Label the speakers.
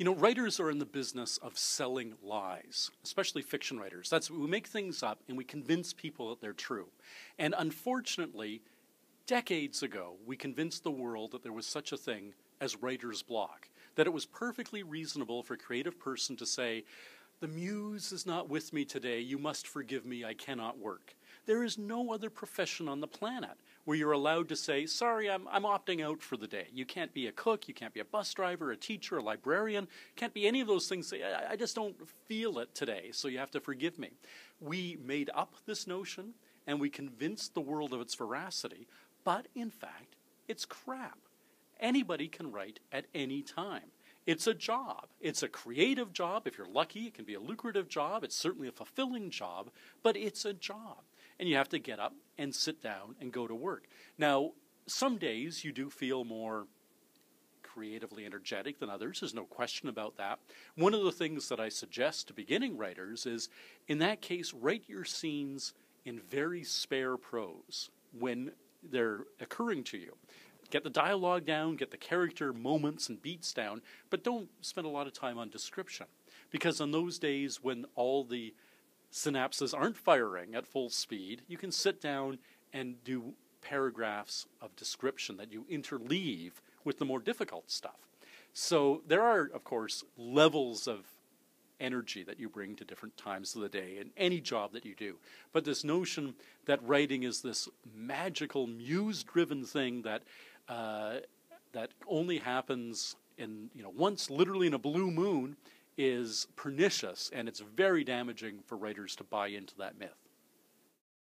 Speaker 1: You know, writers are in the business of selling lies, especially fiction writers. We make things up and we convince people that they're true. And unfortunately, decades ago, we convinced the world that there was such a thing as writer's block, that it was perfectly reasonable for a creative person to say, "The muse is not with me today, you must forgive me, I cannot work." There is no other profession on the planet where you're allowed to say, "Sorry, I'm opting out for the day." You can't be a cook, you can't be a bus driver, a teacher, a librarian, can't be any of those things. I just don't feel it today, so you have to forgive me. We made up this notion and we convinced the world of its veracity, but in fact, it's crap. Anybody can write at any time. It's a job. It's a creative job. If you're lucky, it can be a lucrative job. It's certainly a fulfilling job, but it's a job. And you have to get up and sit down and go to work. Now, some days you do feel more creatively energetic than others. There's no question about that. One of the things that I suggest to beginning writers is, in that case, write your scenes in very spare prose when they're occurring to you. Get the dialogue down, get the character moments and beats down, but don't spend a lot of time on description. Because on those days when all the synapses aren't firing at full speed, you can sit down and do paragraphs of description that you interleave with the more difficult stuff. So there are, of course, levels of energy that you bring to different times of the day in any job that you do. But this notion that writing is this magical, muse-driven thing that only happens once literally in a blue moon is pernicious, and it's very damaging for writers to buy into that myth.